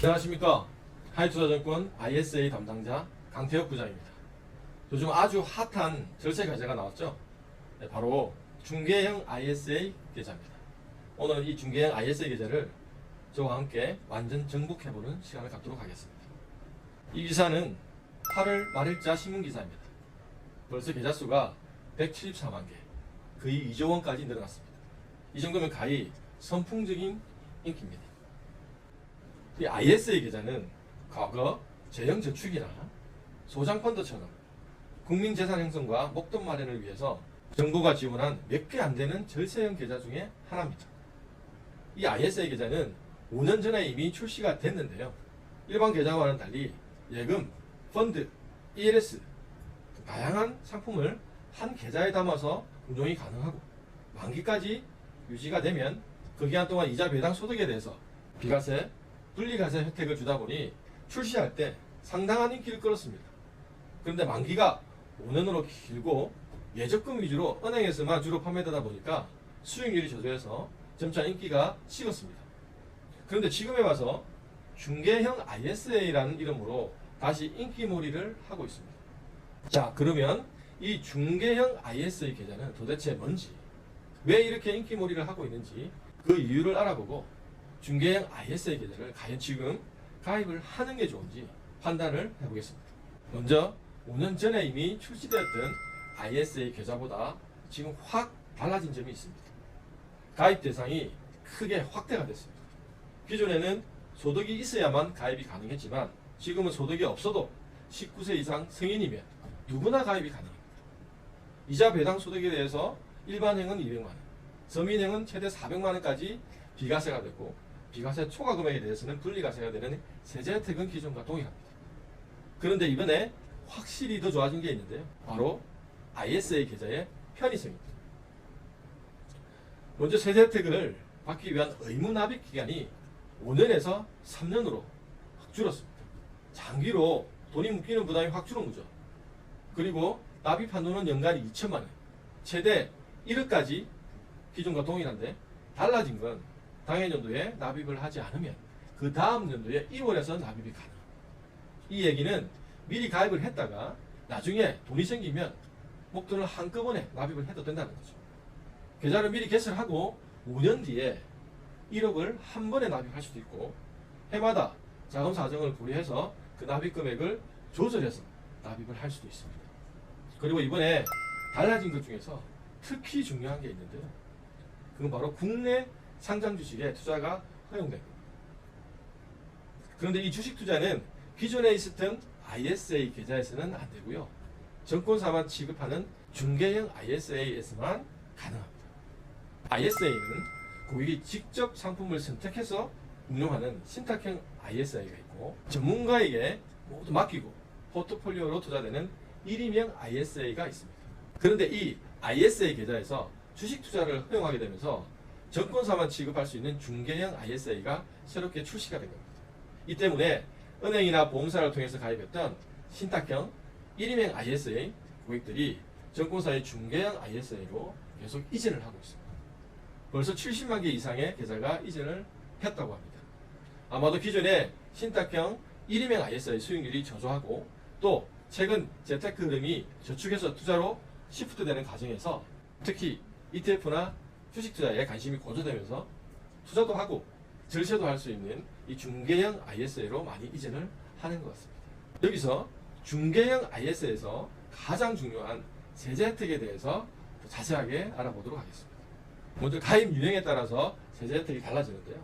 안녕하십니까. 하이투자증권 ISA 담당자 강태혁 부장입니다. 요즘 아주 핫한 절세 과제가 나왔죠. 네, 바로 중개형 ISA 계좌입니다. 오늘은 이 중개형 ISA 계좌를 저와 함께 완전 정복해보는 시간을 갖도록 하겠습니다. 이 기사는 8월 말일자 신문기사입니다. 벌써 계좌 수가 174만 개, 거의 2조 원까지 늘어났습니다. 이 정도면 가히 선풍적인 인기입니다. 이 ISA 계좌는 과거 재형저축이나 소장펀드처럼 국민재산 형성과 목돈 마련을 위해서 정부가 지원한 몇 개 안 되는 절세형 계좌 중에 하나입니다. 이 ISA 계좌는 5년 전에 이미 출시가 됐는데요. 일반 계좌와는 달리 예금, 펀드, ELS 다양한 상품을 한 계좌에 담아서 운용이 가능하고 만기까지 유지가 되면 그 기간 동안 이자 배당 소득에 대해서 비과세, 분리과세 혜택을 주다 보니 출시할 때 상당한 인기를 끌었습니다. 그런데 만기가 5년으로 길고 예적금 위주로 은행에서만 주로 판매되다 보니까 수익률이 저조해서 점차 인기가 식었습니다. 그런데 지금에 와서 중개형 ISA라는 이름으로 다시 인기몰이를 하고 있습니다. 자, 그러면 이 중개형 ISA 계좌는 도대체 뭔지, 왜 이렇게 인기몰이를 하고 있는지 그 이유를 알아보고 중개형 ISA 계좌를 과연 지금 가입을 하는 게 좋은지 판단을 해보겠습니다. 먼저 5년 전에 이미 출시되었던 ISA 계좌보다 지금 확 달라진 점이 있습니다. 가입 대상이 크게 확대가 됐습니다. 기존에는 소득이 있어야만 가입이 가능했지만 지금은 소득이 없어도 19세 이상 성인이면 누구나 가입이 가능합니다. 이자 배당 소득에 대해서 일반형은 200만원, 서민형은 최대 400만원까지 비과세가 되고 비과세 초과 금액에 대해서는 분리과세가 되는 세제 혜택은 기존과 동일합니다. 그런데 이번에 확실히 더 좋아진 게 있는데요. 바로 ISA 계좌의 편의성입니다. 먼저 세제 혜택을 받기 위한 의무 납입 기간이 5년에서 3년으로 확 줄었습니다. 장기로 돈이 묶이는 부담이 확 줄은 거죠. 그리고 납입 한도는 연간 2천만 원, 최대 1억까지 기존과 동일한데 달라진 건 당해년도에 납입을 하지 않으면 그 다음 연도에 1월에서 납입이 가능합니다. 이 얘기는 미리 가입을 했다가 나중에 돈이 생기면 목돈을 한꺼번에 납입을 해도 된다는 거죠. 계좌를 미리 개설하고 5년 뒤에 1억을 한 번에 납입할 수도 있고 해마다 자금 사정을 고려해서 그 납입 금액을 조절해서 납입을 할 수도 있습니다. 그리고 이번에 달라진 것 중에서 특히 중요한 게 있는데요. 그건 바로 국내 상장 주식에 투자가 허용된 겁니다. 그런데 이 주식 투자는 기존에 있었던 ISA 계좌에서는 안 되고요. 증권사만 취급하는 중개형 ISA에서만 가능합니다. ISA는 고객이 직접 상품을 선택해서 운용하는 신탁형 ISA가 있고 전문가에게 모두 맡기고 포트폴리오로 투자되는 1인명 ISA가 있습니다. 그런데 이 ISA 계좌에서 주식 투자를 허용하게 되면서 증권사만 취급할 수 있는 중개형 ISA가 새롭게 출시가 된 겁니다. 이 때문에 은행이나 보험사를 통해서 가입했던 신탁형 1인명 ISA 고객들이 증권사의 중개형 ISA로 계속 이전을 하고 있습니다. 벌써 70만 개 이상의 계좌가 이전을 했다고 합니다. 아마도 기존에 신탁형 1인명 ISA 수익률이 저조하고 또 최근 재테크 흐름이 저축해서 투자로 시프트되는 과정에서 특히 ETF나 주식 투자에 관심이 고조되면서 투자도 하고 절세도 할 수 있는 이 중개형 ISA로 많이 이전을 하는 것 같습니다. 여기서 중개형 ISA에서 가장 중요한 세제 혜택에 대해서 더 자세하게 알아보도록 하겠습니다. 먼저 가입 유형에 따라서 세제 혜택이 달라지는데요.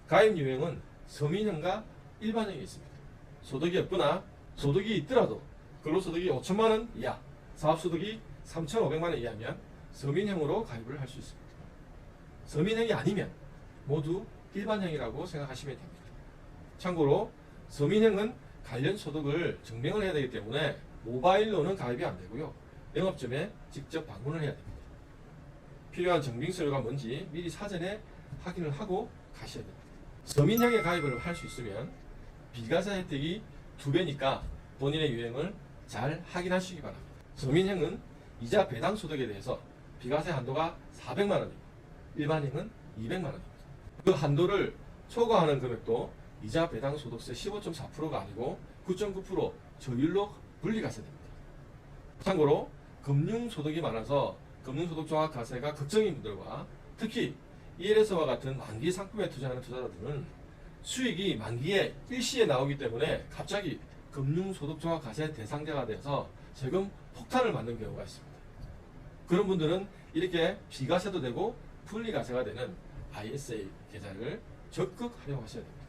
가입 유형은 서민형과 일반형이 있습니다. 소득이 없거나 소득이 있더라도 근로소득이 5천만 원 이하, 사업소득이 3,500만 원 이하면 서민형으로 가입을 할 수 있습니다. 서민형이 아니면 모두 일반형이라고 생각하시면 됩니다. 참고로 서민형은 관련 소득을 증명을 해야 되기 때문에 모바일로는 가입이 안 되고요. 영업점에 직접 방문을 해야 됩니다. 필요한 증빙서류가 뭔지 미리 사전에 확인을 하고 가셔야 됩니다. 서민형에 가입을 할 수 있으면 비과세 혜택이 2배니까 본인의 유형을 잘 확인하시기 바랍니다. 서민형은 이자 배당 소득에 대해서 비과세 한도가 400만 원이고 일반형은 200만 원입니다. 그 한도를 초과하는 금액도 이자 배당 소득세 15.4%가 아니고 9.9% 저율로 분리과세됩니다. 참고로 금융소득이 많아서 금융소득종합과세가 걱정인 분들과 특히 ELS와 같은 만기 상품에 투자하는 투자자들은 수익이 만기에 일시에 나오기 때문에 갑자기 금융소득종합과세 대상자가 되어서 세금 폭탄을 맞는 경우가 있습니다. 그런 분들은 이렇게 비과세도 되고 분리과세가 되는 ISA 계좌를 적극 활용하셔야 됩니다.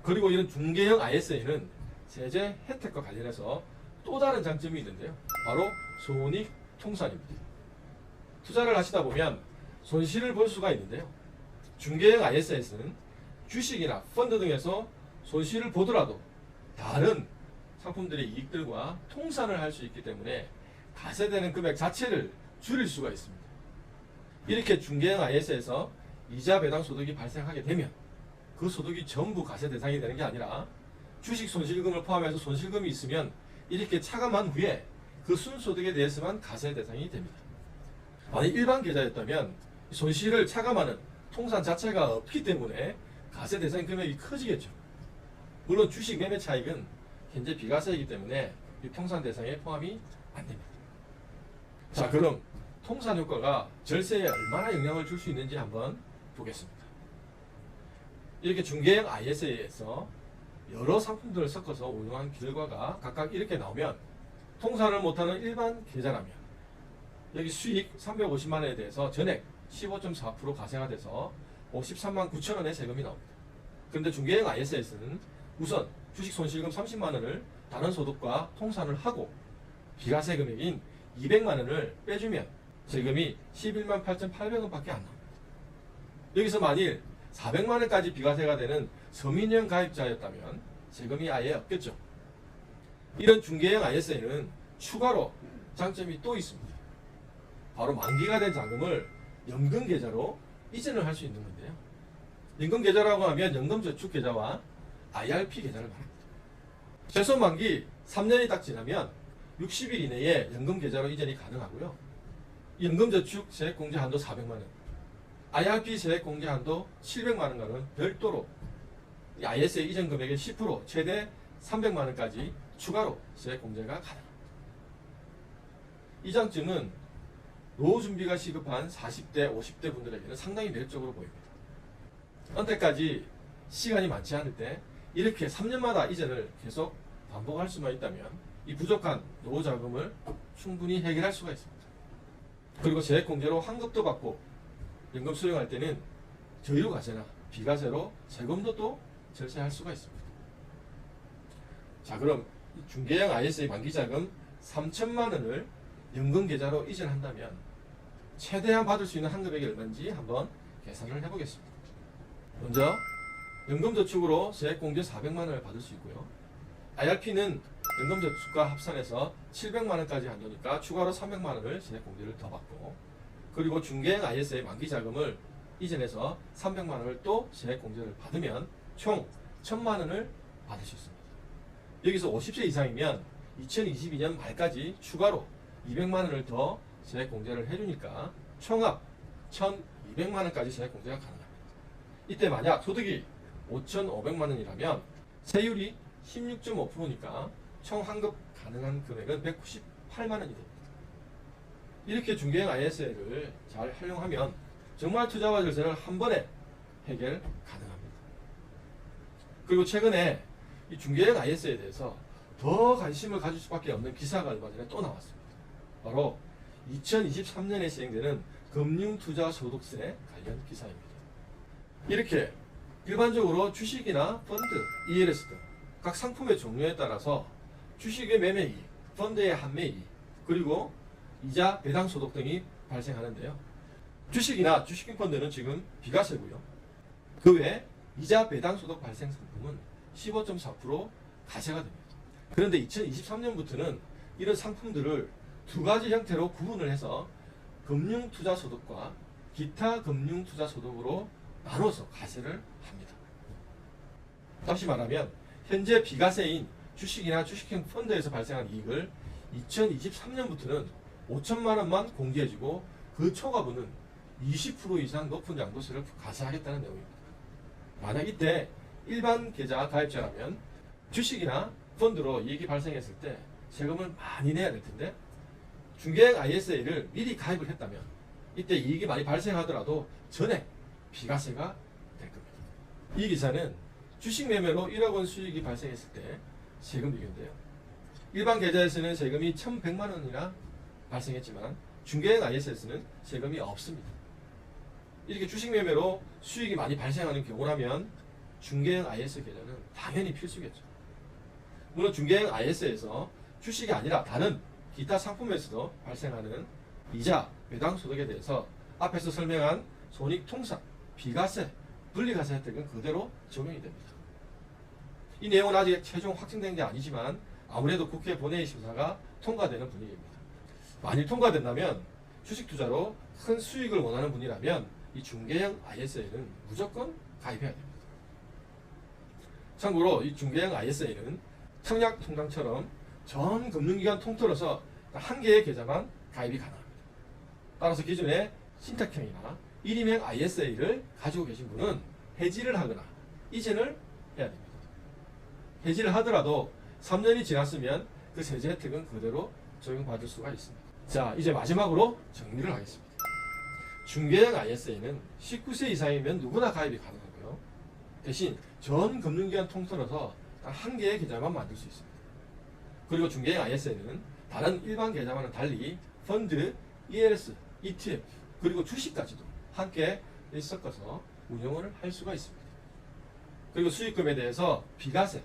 그리고 이런 중개형 ISA는 세제 혜택과 관련해서 또 다른 장점이 있는데요. 바로 손익 통산입니다. 투자를 하시다 보면 손실을 볼 수가 있는데요. 중개형 ISA는 주식이나 펀드 등에서 손실을 보더라도 다른 상품들의 이익들과 통산을 할 수 있기 때문에 과세되는 금액 자체를 줄일 수가 있습니다. 이렇게 중개형 IS에서 이자 배당 소득이 발생하게 되면 그 소득이 전부 과세 대상이 되는 게 아니라 주식 손실금을 포함해서 손실금이 있으면 이렇게 차감한 후에 그 순소득에 대해서만 과세 대상이 됩니다. 만약 일반 계좌였다면 손실을 차감하는 통산 자체가 없기 때문에 과세 대상 금액이 커지겠죠. 물론 주식 매매 차익은 현재 비과세이기 때문에 이 통산 대상에 포함이 안 됩니다. 자, 그럼 통산 효과가 절세에 얼마나 영향을 줄 수 있는지 한번 보겠습니다. 이렇게 중개형 ISA에서 여러 상품들을 섞어서 운용한 결과가 각각 이렇게 나오면 통산을 못하는 일반 계좌라면 여기 수익 350만 원에 대해서 전액 15.4% 과세가 돼서 53만 9천 원의 세금이 나옵니다. 그런데 중개형 ISA에서는 우선 주식 손실금 30만 원을 다른 소득과 통산을 하고 비과세 금액인 200만 원을 빼주면 세금이 11만 8,800원 밖에 안 나옵니다. 여기서 만일 400만 원까지 비과세가 되는 서민형 가입자였다면 세금이 아예 없겠죠. 이런 중개형 ISA는 추가로 장점이 또 있습니다. 바로 만기가 된 자금을 연금계좌로 이전을 할 수 있는 건데요. 연금계좌라고 하면 연금저축계좌와 IRP 계좌를 말합니다. 최소 만기 3년이 딱 지나면 60일 이내에 연금계좌로 이전이 가능하고요. 연금저축 세액공제 한도 400만 원, IRP 세액공제 한도 700만 원과는 별도로 ISA 이전 금액의 10% 최대 300만 원까지 추가로 세액공제가 가능합니다. 이 장점은 노후 준비가 시급한 40대, 50대 분들에게는 상당히 매력적으로 보입니다. 언제까지 시간이 많지 않을 때 이렇게 3년마다 이전을 계속 반복할 수만 있다면 이 부족한 노후 자금을 충분히 해결할 수가 있습니다. 그리고 세액공제로 환급도 받고 연금 수령할 때는 저율과세나 비과세로 세금도 또 절세할 수가 있습니다. 자, 그럼 중개형 ISA 만기자금 3천만 원을 연금계좌로 이전한다면 최대한 받을 수 있는 환급액이 얼마인지 한번 계산을 해보겠습니다. 먼저 연금저축으로 세액공제 400만 원을 받을 수 있고요. IRP는 연금저축과 합산해서 700만 원까지 한도니까 추가로 300만 원을 세액공제를 더 받고, 그리고 중개형 ISA 만기자금을 이전해서 300만 원을 또 세액공제를 받으면 총 1000만 원을 받을 수 있습니다. 여기서 50세 이상이면 2022년 말까지 추가로 200만 원을 더 세액공제를 해주니까 총합 1200만 원까지 세액공제가 가능합니다. 이때 만약 소득이 5,500만 원이라면 세율이 16.5%니까 총 환급 가능한 금액은 198만 원이 됩니다. 이렇게 중개형 ISA를 잘 활용하면 정말 투자와 절세를 한 번에 해결 가능합니다. 그리고 최근에 이 중개형 ISA에 대해서 더 관심을 가질 수밖에 없는 기사가 얼마 전에 또 나왔습니다. 바로 2023년에 시행되는 금융투자소득세 관련 기사입니다. 이렇게 일반적으로 주식이나 펀드, ELS 등 각 상품의 종류에 따라서 주식의 매매이익, 펀드의 판매이익, 그리고 이자 배당 소득 등이 발생하는데요. 주식이나 주식형 펀드는 지금 비과세고요. 그 외 이자 배당 소득 발생 상품은 15.4% 과세가 됩니다. 그런데 2023년부터는 이런 상품들을 두 가지 형태로 구분을 해서 금융투자소득과 기타 금융투자소득으로 나눠서 과세를 합니다. 다시 말하면 현재 비과세인 주식이나 주식형 펀드에서 발생한 이익을 2023년부터는 5천만 원만 공개해주고 그 초과분은 20% 이상 높은 양도세를 과세하겠다는 내용입니다. 만약 이때 일반 계좌 가입자라면 주식이나 펀드로 이익이 발생했을 때 세금을 많이 내야 될 텐데 중개형 ISA를 미리 가입을 했다면 이때 이익이 많이 발생하더라도 전액 비과세가 될 겁니다. 이 기사는 주식 매매로 1억 원 수익이 발생했을 때 세금 비교인데요. 일반 계좌에서는 세금이 1,100만 원이나 발생했지만 중개형 ISA에서는 세금이 없습니다. 이렇게 주식 매매로 수익이 많이 발생하는 경우라면 중개형 ISA 계좌는 당연히 필수겠죠. 물론 중개형 ISA에서 주식이 아니라 다른 기타 상품에서도 발생하는 이자, 배당 소득에 대해서 앞에서 설명한 손익통상, 비과세, 분리과세 혜택은 그대로 적용이 됩니다. 이 내용은 아직 최종 확정된 게 아니지만 아무래도 국회 본회의 심사가 통과되는 분위기입니다. 만일 통과된다면 주식 투자로 큰 수익을 원하는 분이라면 이 중개형 ISA는 무조건 가입해야 됩니다. 참고로 이 중개형 ISA는 청약통장처럼 전 금융기관 통틀어서 한 개의 계좌만 가입이 가능합니다. 따라서 기존에 신탁형이나 1인명 ISA를 가지고 계신 분은 해지를 하거나 이전을 해야 됩니다. 해지를 하더라도 3년이 지났으면 그 세제 혜택은 그대로 적용받을 수가 있습니다. 자, 이제 마지막으로 정리를 하겠습니다. 중개형 ISA는 19세 이상이면 누구나 가입이 가능하고요. 대신 전 금융기관 통틀어서 딱 한 개의 계좌만 만들 수 있습니다. 그리고 중개형 ISA는 다른 일반 계좌와는 달리 펀드, ELS, ETF, 그리고 주식까지도 함께 섞어서 운영을 할 수가 있습니다. 그리고 수익금에 대해서 비과세,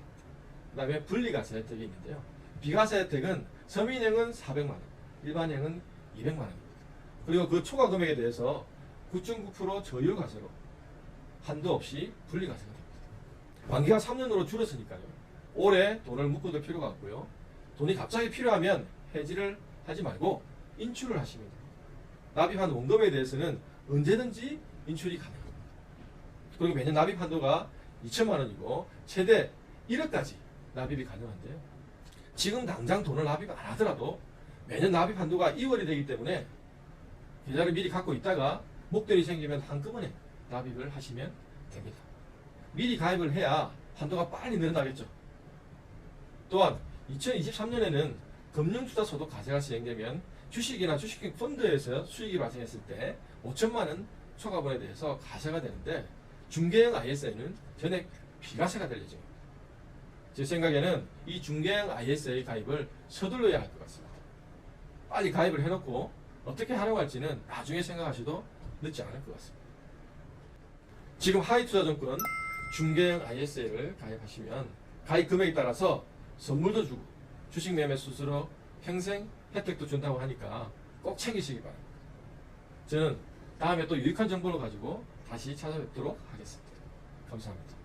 그 다음에 분리과세 혜택이 있는데요. 비과세 혜택은 서민형은 400만 원, 일반형은 200만 원입니다. 그리고 그 초과 금액에 대해서 9.9% 저율과세로 한도 없이 분리과세가 됩니다. 만기가 3년으로 줄었으니까요. 올해 돈을 묶어둘 필요가 없고요. 돈이 갑자기 필요하면 해지를 하지 말고 인출을 하시면 됩니다. 납입한 원금에 대해서는 언제든지 인출이 가능합니다. 그리고 매년 납입 한도가 2천만 원이고 최대 1억까지 납입이 가능한데요. 지금 당장 돈을 납입 안 하더라도 매년 납입 한도가 2월이 되기 때문에 계좌를 미리 갖고 있다가 목돈이 생기면 한꺼번에 납입을 하시면 됩니다. 미리 가입을 해야 한도가 빨리 늘어나겠죠. 또한 2023년에는 금융투자소득 과세가 시행되면 주식이나 주식 펀드에서 수익이 발생했을 때 5천만 원 초과분에 대해서 과세가 되는데 중개형 ISA는 전액 비과세가 될 예정입니다. 제 생각에는 이 중개형 ISA 가입을 서둘러야 할 것 같습니다. 빨리 가입을 해놓고 어떻게 활용할지는 나중에 생각하셔도 늦지 않을 것 같습니다. 지금 하이투자증권 중개형 ISA를 가입하시면 가입 금액에 따라서 선물도 주고 주식 매매 수수료 평생 혜택도 준다고 하니까 꼭 챙기시기 바랍니다. 저는 다음에 또 유익한 정보를 가지고 다시 찾아뵙도록 하겠습니다. 감사합니다.